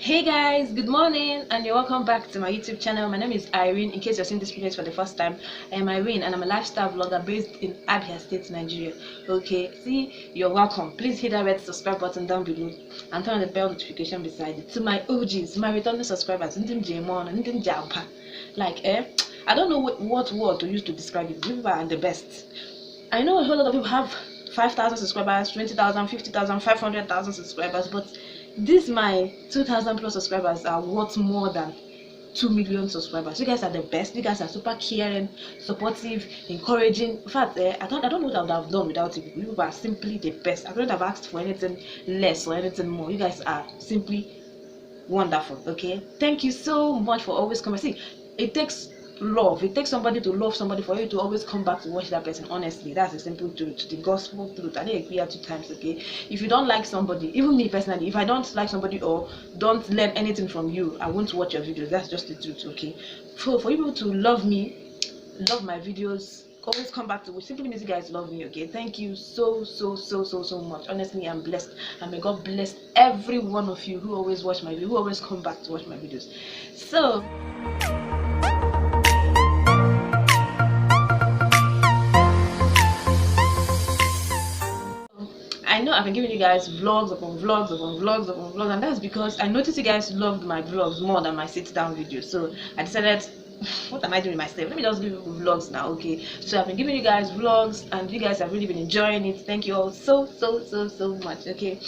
Hey guys, good morning and you're welcome back to my YouTube channel. My name is Irene. In case you're seeing this video for the first time, I am Irene and I'm a lifestyle vlogger based in Abia State, Nigeria. Okay, see, you're welcome. Please hit that red subscribe button down below and turn on the bell notification beside it. To my OGs, my returning subscribers, like I don't know what word to use to describe it. You are the best. I know a whole lot of people have 5,000 subscribers, 20,000, 50,000, 500,000 subscribers, but these my 2,000 plus subscribers are worth more than 2 million subscribers. You guys are the best. You guys are super caring, supportive, encouraging. In fact, I don't know what I would have done without you. You are simply the best. I couldn't have asked for anything less or anything more. You guys are simply wonderful. Okay, thank you so much for always coming. See, it takes love. It takes somebody to love somebody for you to always come back to watch that person. Honestly, that's a simple truth, the gospel truth. I didn't agree at 2 times. Okay, if you don't like somebody, even me personally, if I don't like somebody or don't learn anything from you, I won't watch your videos. That's just the truth. Okay, for you to love me, love my videos, always come back to which simply means you guys love me. Okay, thank you so much. Honestly, I'm blessed, and may God bless every one of you who always watch my video, who always come back to watch my videos. So I know I've been giving you guys vlogs upon vlogs upon vlogs upon vlogs, and that's because I noticed you guys loved my vlogs more than my sit-down videos. So I decided, what am I doing myself? Let me just give you vlogs now. Okay, so I've been giving you guys vlogs and you guys have really been enjoying it. Thank you all so much. Okay,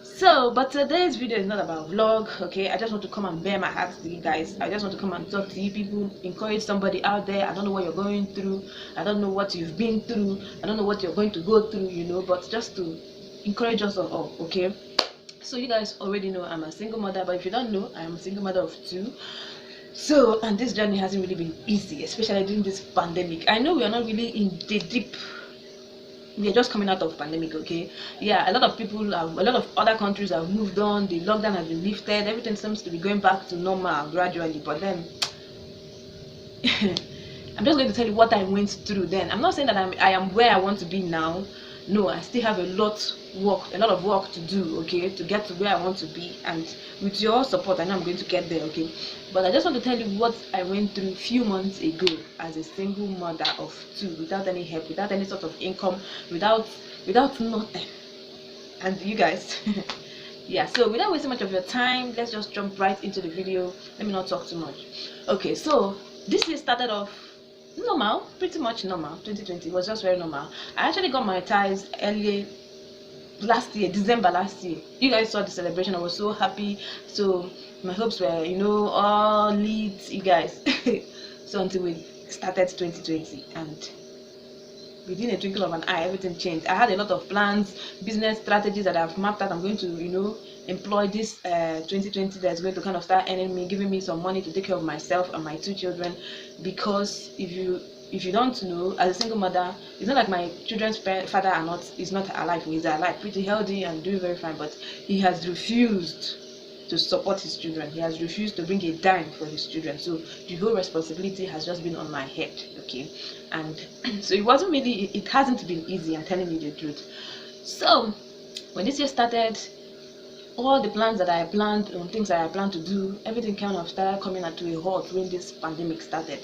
so but today's video is not about vlog. Okay, I just want to come and bare my heart to you guys. I just want to come and talk to you people, encourage somebody out there. I don't know what you're going through, I don't know what you've been through, I don't know what you're going to go through, you know, but just to encourage us all. Okay, so you guys already know I'm a single mother, but if you don't know, I'm a single mother of 2. So, and this journey hasn't really been easy, especially during this pandemic. I know we are not really in the deep, we are just coming out of pandemic. Okay, yeah, a lot of people have, a lot of other countries have moved on, the lockdown has been lifted, everything seems to be going back to normal gradually, but then I'm just going to tell you what I went through then. I'm not saying that I am where I want to be now. No, I still have a lot of work to do, okay, to get to where I want to be, and with your support I know I'm going to get there. Okay, but I just want to tell you what I went through a few months ago as a single mother of 2, without any help, without any sort of income, without nothing. And you guys yeah, so without wasting much of your time, let's just jump right into the video. Let me not talk too much. Okay, so this year started off normal, pretty much normal. 2020 was just very normal. I actually got my ties early last year, December last year. You guys saw the celebration. I was so happy. So my hopes were, you know, all lit, you guys. So until we started 2020, and within a twinkle of an eye, everything changed. I had a lot of plans, business strategies that I've mapped out. I'm going to, you know, employ this 2020 that's going to kind of start earning me, giving me some money to take care of myself and my 2 children. Because if you don't know, as a single mother, it's not like my children's father is not alive. He's alive, pretty healthy and doing very fine, but he has refused to support his children. He has refused to bring a dime for his children. So the whole responsibility has just been on my head. Okay, and so it hasn't been easy, I'm telling you the truth. So when this year started, all the plans that I planned, things that I planned to do, everything kind of started coming to a halt when this pandemic started.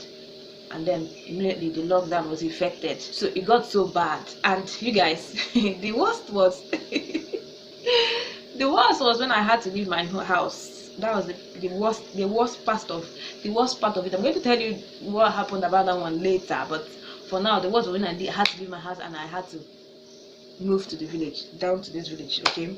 And then immediately the lockdown was effected, so it got so bad. And you guys, the worst was the worst was when I had to leave my house. That was the worst part of it. I'm going to tell you what happened about that one later, but for now, the worst was when I had to leave my house and I had to move to the village, down to this village. Okay,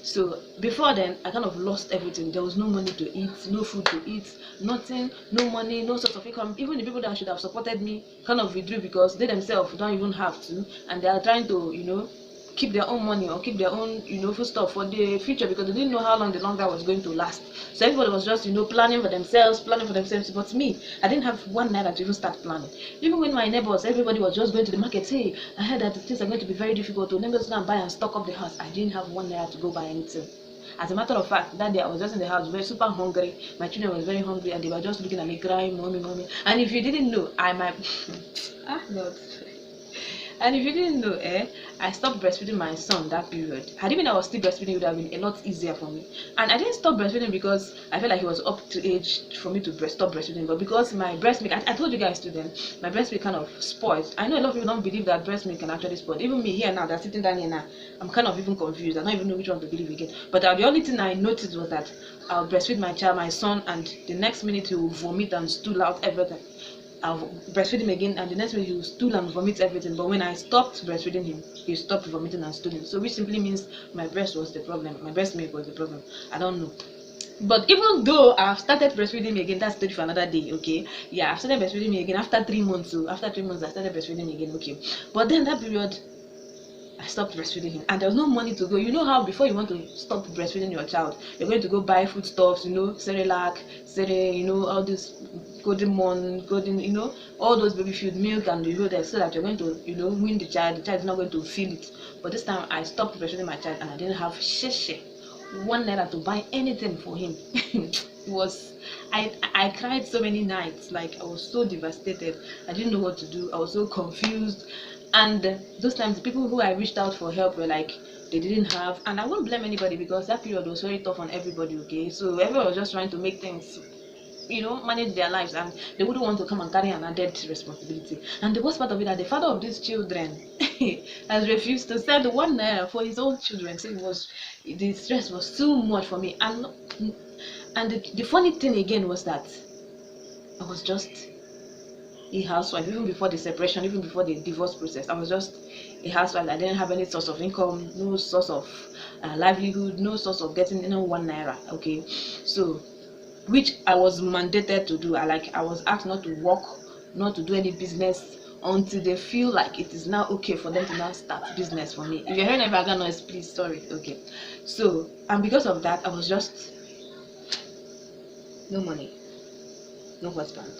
so before then I kind of lost everything. There was no money to eat, no food to eat, nothing, no money, no source of income. Even the people that should have supported me kind of withdrew because they themselves don't even have to, and they are trying to, you know, keep their own money or keep their own, you know, food stuff for the future, because they didn't know how long the lockdown was going to last. So everybody was just, you know, planning for themselves. But me, I didn't have 1 naira to even start planning. Even when my neighbors, everybody was just going to the market. Hey, I heard that things are going to be very difficult to neighbors go and buy and stock up the house. I didn't have 1 naira to go buy anything. As a matter of fact, that day I was just in the house, very super hungry. My children were very hungry and they were just looking at me crying, mommy. And if you didn't know, I might God. And if you didn't know, I stopped breastfeeding my son that period. Had it been I was still breastfeeding, it would have been a lot easier for me. And I didn't stop breastfeeding because I felt like he was up to age for me to stop breastfeeding, but because my breast milk, I told you guys to them, my breast milk kind of spoils. I know a lot of people don't believe that breast milk can actually spoil. Even me here now, they're sitting down here now, I'm kind of even confused. I don't even know which one to believe again. But the only thing I noticed was that I'll breastfeed my child, my son, and the next minute he will vomit and stool out everything. I'll breastfeed him again, and the next minute he will stool and vomit everything. But when I stopped breastfeeding him, he stopped vomiting and stooling. So which simply means my breast was the problem. My breast milk was the problem. I don't know. But even though I've started breastfeeding me again, that's story for another day, okay? Yeah, I've started breastfeeding me again after 3 months. So after 3 months, I started breastfeeding me again, okay? But then that period, I stopped breastfeeding him, and there was no money to go. You know how before you want to stop breastfeeding your child, you're going to go buy foodstuffs, you know, Cerelac, you know, all this golden mon, golden, you know, all those baby food, milk, and you know that so that you're going to, you know, wean the child. The child is not going to feel it. But this time I stopped breastfeeding my child, and I didn't have sheshe 1 naira to buy anything for him. It was, I cried so many nights. Like I was so devastated. I didn't know what to do. I was so confused. And those times, the people who I reached out for help were like, they didn't have. And I won't blame anybody because that period was very tough on everybody. Okay, so everyone was just trying to make things, you know, manage their lives, and they wouldn't want to come and carry an added responsibility. And the worst part of it, that the father of these children has refused to send 1 naira for his own children. So it was, the stress was too much for me. And the funny thing again was that I was just a housewife. Even before the separation, even before the divorce process, I was just a housewife. I didn't have any source of income, no source of livelihood, no source of getting, you know, 1 naira. Okay, so which I was mandated to do. I was asked not to work, not to do any business until they feel like it is now okay for them to now start business for me. If you're hearing any background noise, please, sorry. Okay, so, and because of that, I was just no money, no husband,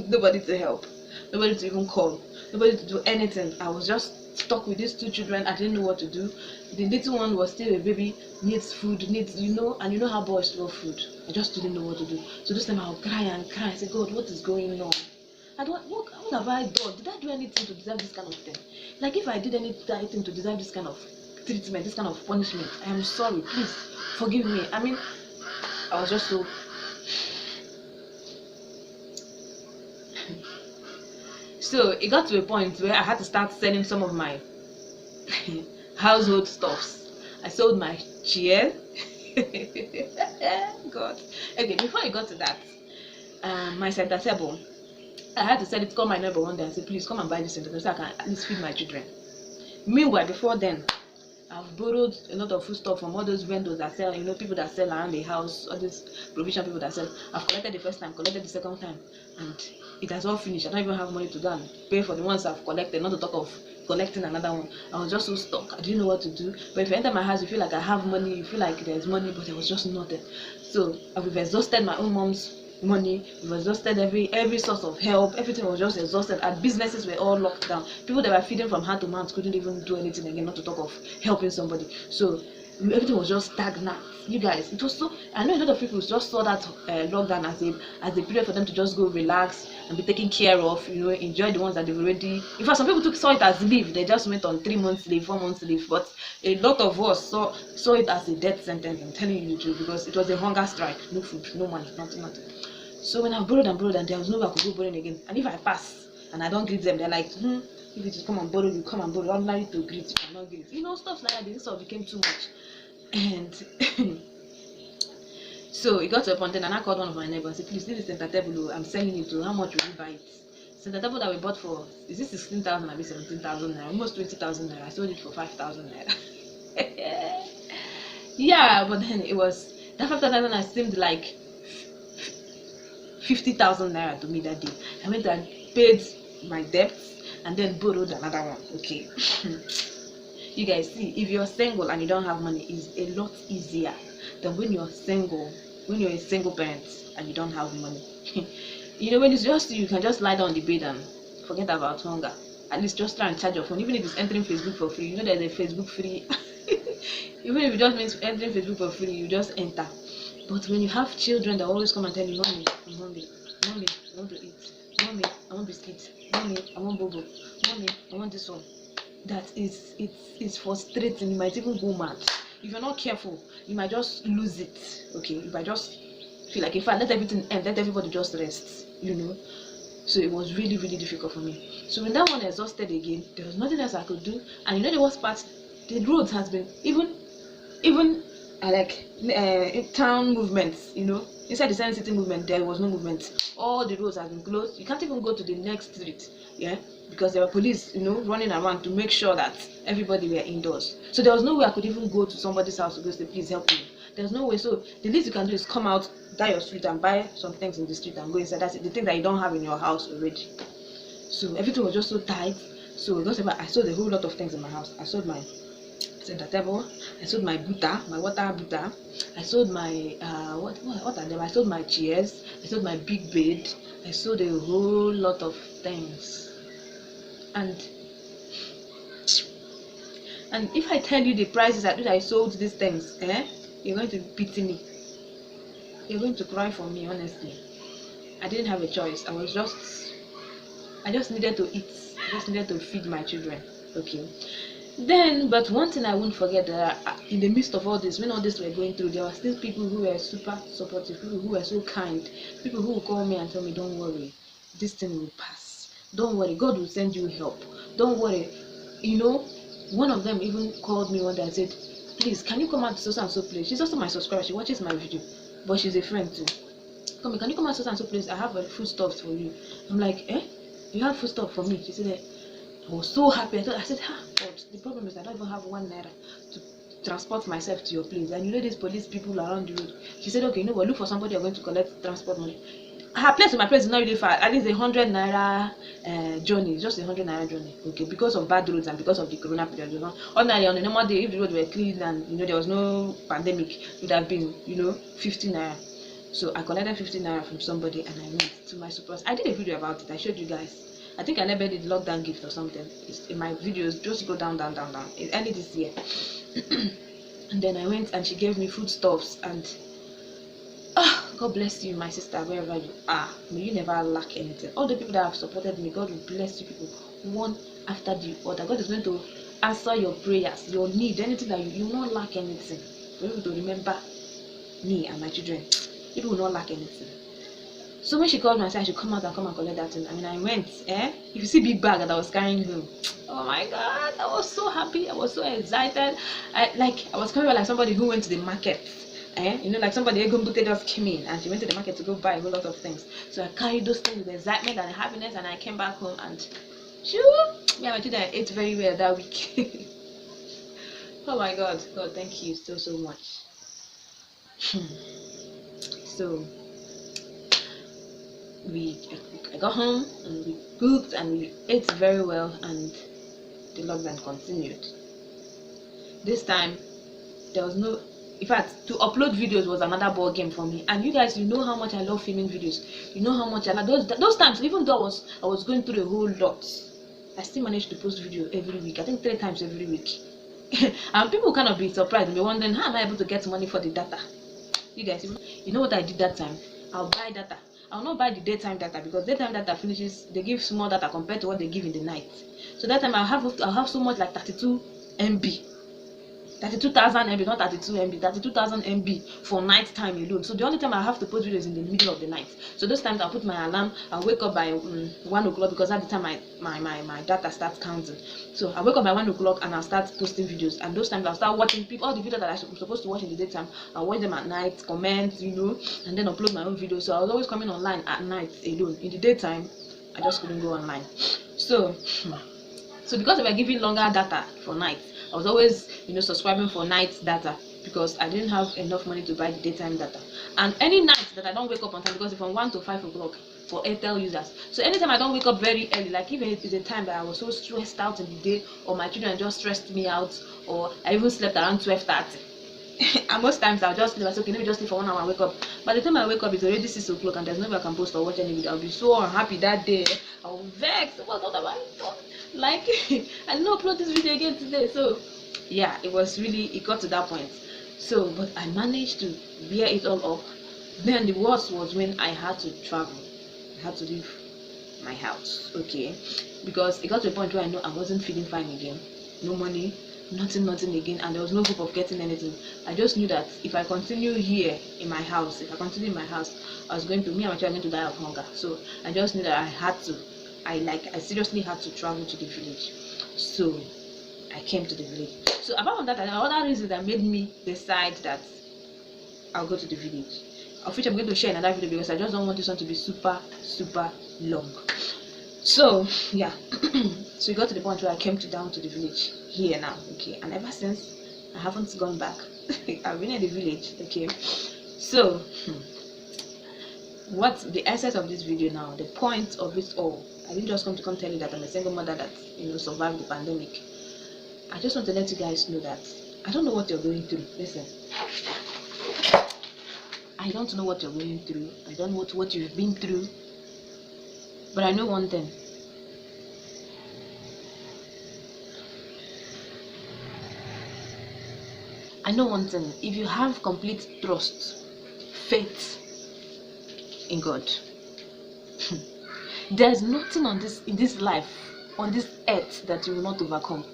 nobody to help, nobody to even call, nobody to do anything. I was just stuck with these 2 children. I didn't know what to do. The little one was still a baby, needs food, needs, you know, and you know how boys love food. I just didn't know what to do. So this time I'll cry and cry. I say, God, what is going on? I don't, what have I done? Did I do anything to deserve this kind of thing? Like, if I did anything to deserve this kind of treatment, this kind of punishment, I am sorry. Please forgive me. I mean, I was just so. So it got to a point where I had to start selling some of my household stuffs. I sold my chair. God. Okay, before I got to that, my center table, I had to sell it, call my neighbor one day and say, please come and buy this center table so I can at least feed my children. Meanwhile, before then, I've borrowed a lot of food stuff from all those vendors that sell, you know, people that sell around the house, all these provision people that sell. I've collected the first time, collected the second time, and it has all finished. I don't even have money to go and pay for the ones I've collected, not to talk of collecting another one. I was just so stuck. I didn't know what to do. But if you enter my house, you feel like I have money, you feel like there's money, but there was just nothing. So I've exhausted my own mom's money, we've exhausted every source of help. Everything was just exhausted, and businesses were all locked down. People that were feeding from hand to mouth couldn't even do anything again, not to talk of helping somebody. So everything was just stagnant. You guys, it was so, I know a lot of people just saw that lockdown as a period for them to just go relax and be taken care of, you know, enjoy the ones that they've already. In fact, some people saw it as leave. They just went on 3 months leave, 4 months leave. But a lot of us saw it as a death sentence. I'm telling you the truth, because it was a hunger strike. No food, no money, nothing. So when I borrowed, and there was no way I could go borrowing again. And if I pass and I don't greet them, they're like, if it is come and borrow, you come and borrow. Ordinary to greet, you cannot greet. You know, stuff like that. This all became too much. And so it got to a point, and I called one of my neighbors and said, please, this is center table, I'm selling it to, how much will you buy it? Center table that we bought for, is it 16,000 or 17,000 naira? Almost 20,000 naira. I sold it for 5,000 naira. Yeah, but then it was, that 5,000 naira seemed like 50,000 naira to me that day. I went and paid my debts and then borrowed another one. Okay. You guys see, if you're single and you don't have money, it's a lot easier than when you're single, when you're a single parent and you don't have money. You know, when it's just you can just lie down on the bed and forget about hunger. At least just try and charge your phone, even if it's entering Facebook for free. You know, there's a Facebook free. Even if it just means entering Facebook for free, you just enter. But when you have children that always come and tell you, mommy, I'm hungry, mommy, I want to eat, Mommy, I want biscuits. Mommy, I want bobo. Mommy, I want this one. That is, it's frustrating. You might even go mad. If you're not careful, you might just lose it. Okay, you might just feel like, in fact, let everything end, let everybody just rest. So it was really, really difficult for me. So when that one exhausted again, there was nothing else I could do. And the worst part, the roads has been even town movements. Inside the Sun City movement, there was no movement. All the roads have been closed. You can't even go to the next street. Yeah, because there were police, running around to make sure that everybody were indoors. So there was no way I could even go to somebody's house to go say, please help me. There's no way. So the least you can do is come out, die your street, and buy some things in the street and go inside. That's it. The things that you don't have in your house already. So everything was just so tight. So I sold a whole lot of things in my house. I sold my center table. I sold my buta, my water buta. I sold my what are them? I sold my chairs. I sold my big bed. I sold a whole lot of things. And if I tell you the prices at which I sold these things, you're going to pity me. You're going to cry for me, honestly. I didn't have a choice. I just needed to eat. I just needed to feed my children. Okay. But one thing I won't forget, in the midst of all this, when all this were going through, there were still people who were super supportive, people who were so kind, people who would call me and tell me, don't worry, this thing will pass. Don't worry, God will send you help. Don't worry. One of them even called me one day and said, please, can you come out to so and so place? She's also my subscriber. She watches my video, but she's a friend too. Can you come out to so and so place? I have food stuffs for you. I'm like, you have food stuff for me? She said, I was so happy. I said, but the problem is I don't even have 1 naira to transport myself to your place. And these police people around the road. She said, okay, look for somebody you're going to collect transport money. Her place to my place is not really far. At least 100 naira journey, just 100 naira journey. Okay, because of bad roads and because of the corona period. Ordinarily on a normal day, if the roads were clean and there was no pandemic, it would have been 50 naira. So I collected 50 naira from somebody and I went to my supers. I did a video about it. I showed you guys. I think I never did lockdown gift or something. It's in my videos. Just go down. It's early this year. And then I went and she gave me foodstuffs and God bless you, my sister, wherever you are. May you never lack anything. All the people that have supported me, God will bless you people one after the other. God is going to answer your prayers, your need, anything that you will not lack anything. For you to remember me and my children, people will not lack anything. So when she called me and said I should come out and collect that thing, I went. If you see big bag that I was carrying home, oh my God, I was so happy. I was so excited. I was coming like somebody who went to the market. Like somebody just came in and she went to the market to go buy a whole lot of things. So I carried those things with excitement and happiness, and I came back home and me and my children ate very well that week. Oh my God, thank you so much. So I got home and we cooked and we ate very well, and the lockdown continued. This time there was no, in fact, to upload videos was another ball game for me. And you guys, how much I love filming videos. How much I love those times. Even though I was going through a whole lot, I still managed to post video every week. I think 3 times every week. And people kind of be surprised and be wondering, how am I able to get money for the data? You guys, what I did that time? I'll buy data. I'll not buy the daytime data because daytime data finishes. They give small data compared to what they give in the night. So that time I'll have so much, like 32 MB. 32,000 MB, not 32 MB, 32,000 MB for night time alone. So the only time I have to post videos in the middle of the night. So those times I'll put my alarm. I'll wake up by 1 o'clock because at the time my data starts counting. So I wake up by 1 o'clock and I'll start posting videos. And those times I'll start watching all the videos that I'm supposed to watch in the daytime. I'll watch them at night, comment, and then upload my own videos. So I was always coming online at night alone. In the daytime, I just couldn't go online. So because they were giving longer data for night, I was always, subscribing for night data because I didn't have enough money to buy the daytime data. And any night that I don't wake up on time, because it's from 1 to 5 o'clock for Airtel users. So anytime I don't wake up very early, like even if it's a time that I was so stressed out in the day, or my children just stressed me out, or I even slept around 12:30. And most times I'll just sleep. I say, okay, let me just sleep for 1 hour and wake up. By the time I wake up, it's already 6 o'clock and there's no way I can post or watch any video. I'll be so unhappy that day. I'll vex. What have I done? Like, I didn't upload this video again today. So yeah, it got to that point. So but I managed to bear it all up. Then the worst was when I had to travel. I had to leave my house, okay, because it got to a point where I know I wasn't feeling fine again. No money, nothing again, and there was no hope of getting anything. I just knew that if I continue here in my house, I was going to, me and my child are going to die of hunger. So I just knew that I seriously had to travel to the village. So I came to the village. So apart from that, another reason that made me decide that I'll go to the village, of which I'm going to share another video because I just don't want this one to be super long. So yeah, so we got to the point where I came down to the village here now, okay, and ever since I haven't gone back. I've been in the village, okay. So what's the essence of this video now? The point of it all, I didn't just come tell you that I'm a single mother that survived the pandemic. I just want to let you guys know that I don't know what you're going through. Listen, I don't know what you're going through. I don't know what you've been through, but I know one thing. If you have complete trust, faith in God, there's nothing in this life, on this earth, that you will not overcome.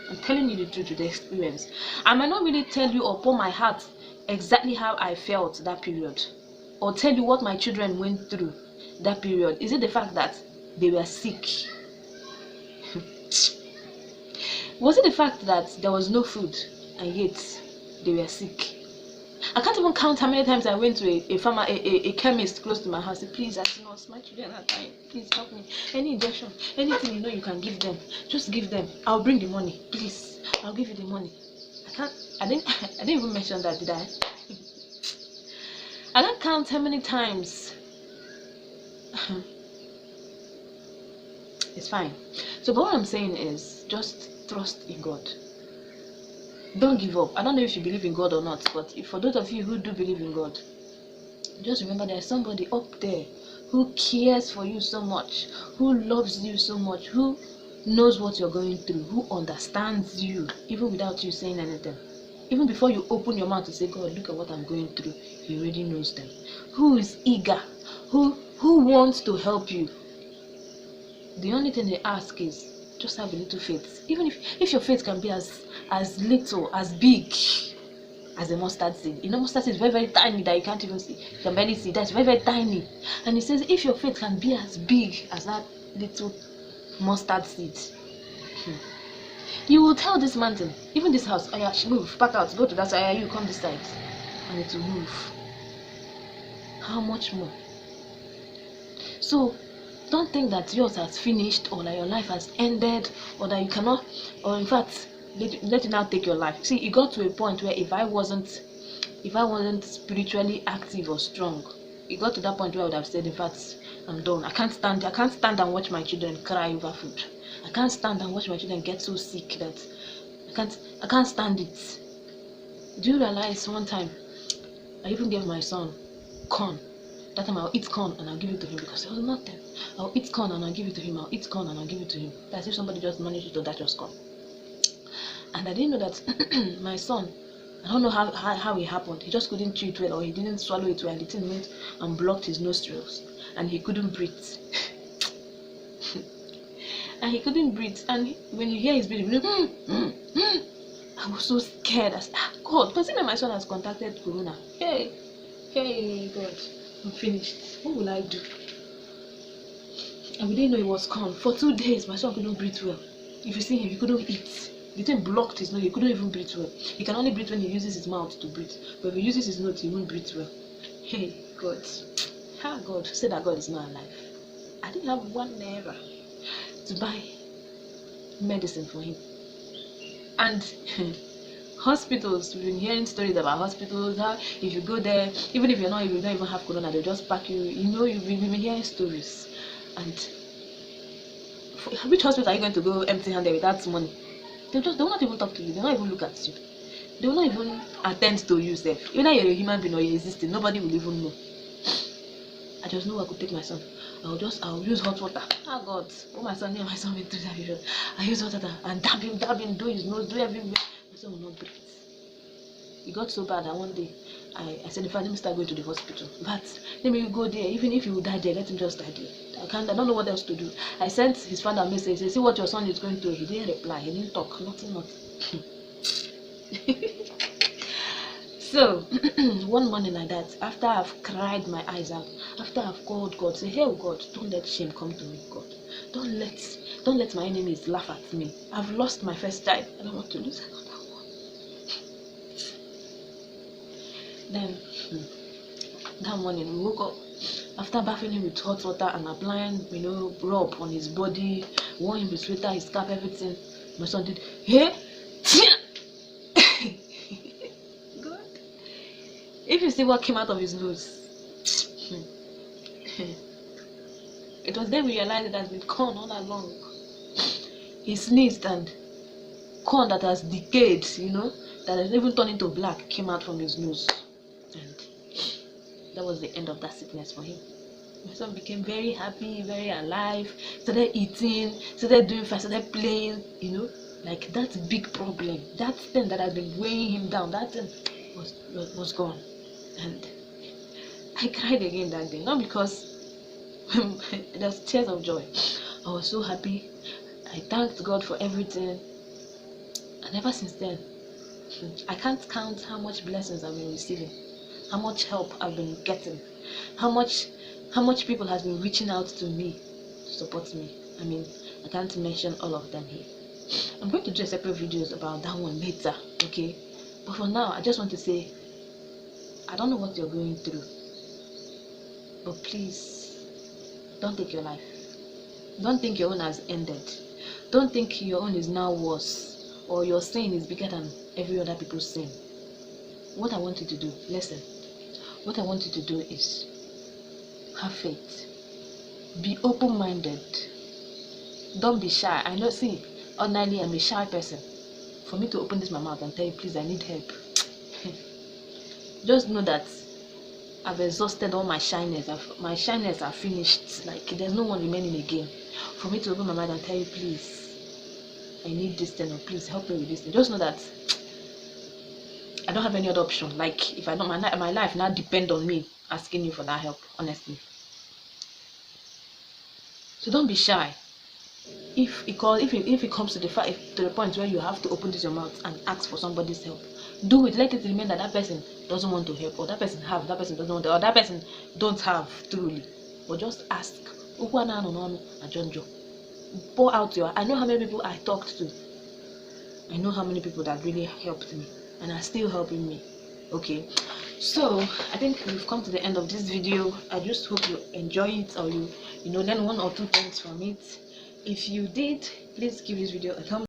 I'm telling you the truth with the experience. I might not really tell you or pour my heart exactly how I felt that period, or tell you what my children went through that period. Is it the fact that they were sick? Was it the fact that there was no food and yet they were sick? I can't even count how many times I went to a chemist close to my house. Please, as nurse, my children are dying. Please help me. Any injection, anything you can give them, just give them. I'll bring the money. Please, I'll give you the money. I didn't even mention that, did I? I can't count how many times. It's fine. So, but what I'm saying is, just trust in God. Don't give up. I don't know if you believe in God or not, but for those of you who do believe in God, just remember there's somebody up there who cares for you so much, who loves you so much, who knows what you're going through, who understands you, even without you saying anything. Even before you open your mouth to say, God, look at what I'm going through, He already knows them. Who is eager, who wants to help you. The only thing they ask is, just have a little faith. Even if your faith can be as little, as big as a mustard seed. Mustard seed is very tiny that you can't even see. You can barely see. That's very tiny. And He says, if your faith can be as big as that little mustard seed, you will tell this mountain, even this house, oh yeah, move, pack out, go to that side, you come this side, and it will move. How much more? So don't think that yours has finished, or that your life has ended, or that you cannot, or in fact, let it now take your life. See, it got to a point where if I wasn't spiritually active or strong, it got to that point where I would have said, in fact, I'm done. I can't stand and watch my children cry over food. I can't stand and watch my children get so sick that I can't stand it. Do you realize one time I even gave my son corn? That time I'll eat corn and I'll give it to him because there was nothing. I'll eat corn and I'll give it to him. I'll eat corn and I'll give it to him. That's if somebody just managed to digest corn. And I didn't know that my son, I don't know how it happened. He just couldn't chew it well, or he didn't swallow it well. The thing went and blocked his nostrils, and he couldn't breathe. And he couldn't breathe. And when you hear his breathing, I was so scared. I said, God, consider my son has contacted corona. Hey, God, I'm finished. What will I do? And we didn't know it was corn. For 2 days, my son couldn't breathe well. If you see him, he couldn't eat. The thing blocked his nose. He couldn't even breathe well. He can only breathe when he uses his mouth to breathe. But if he uses his nose, he won't breathe well. Hey, God. How God said that God is not alive. I didn't have 1 naira to buy medicine for him. And hospitals, we've been hearing stories about hospitals, how if you go there, even if you don't even have corona, they'll just pack you. We've been hearing stories. And which hospital are you going to go empty-handed without money? They will not even talk to you. They will not even look at you. They will not even attend to you. Either you're a human being or you're existing, nobody will even know. I just know I could take my son. I'll use hot water. Oh God, my son went through that period. I use hot water and dab him, do his nose, do everywhere. My son will not breathe. It got so bad that one day I said, in fact, let me start going to the hospital. But let me go there. Even if you die there, let him just die there. I don't know what else to do. I sent his father a message. Say, see what your son is going through. He didn't reply. He didn't talk. Nothing. So one morning like that, after I've cried my eyes out, after I've called God, say, hey God, don't let shame come to me, God. Don't let my enemies laugh at me. I've lost my first child. I don't want to lose another one. Then that morning we woke up. After bathing him with hot water and applying, rub on his body, wore him with sweater, his cap, everything, my son did, hey, God. If you see what came out of his nose, it was then we realized it has been corn all along. He sneezed and corn that has decayed, that has even turned into black, came out from his nose. And that was the end of that sickness for him. My son became very happy, very alive, started eating, started doing fast, started playing, like that big problem, that thing that has been weighing him down, that thing was gone. And I cried again that day, not because there's tears of joy. I was so happy. I thanked God for everything. And ever since then, I can't count how much blessings I've been receiving, how much help I've been getting, how much people has been reaching out to me to support me. I mean, I can't mention all of them here. I'm going to do a separate videos about that one later, okay? But for now, I just want to say, I don't know what you're going through, but please, don't take your life. Don't think your own has ended. Don't think your own is now worse, or your sin is bigger than every other people's sin. What I want you to do, listen, what I want you to do is have faith. Be open-minded. Don't be shy. I know, see, ordinarily I'm a shy person. For me to open this my mouth and tell you, please, I need help. Just know that I've exhausted all my shyness. My shyness are finished. Like, there's no one remaining again. For me to open my mouth and tell you, please, I need this thing, or please help me with this thing. Just know that I don't have any other option. Like, if I don't, my life now depend on me asking you for that help, honestly. So don't be shy. If it comes to the point where you have to open this your mouth and ask for somebody's help, do it. Let it remain that person doesn't want to help, or that person doesn't want to, or that person don't have truly. But just ask. Pour out your. I know how many people I talked to. I know how many people that really helped me and are still helping me. Okay, so I think we've come to the end of this video. I just hope you enjoy it, or you learn one or two things from it. If you did, please give this video a thumbs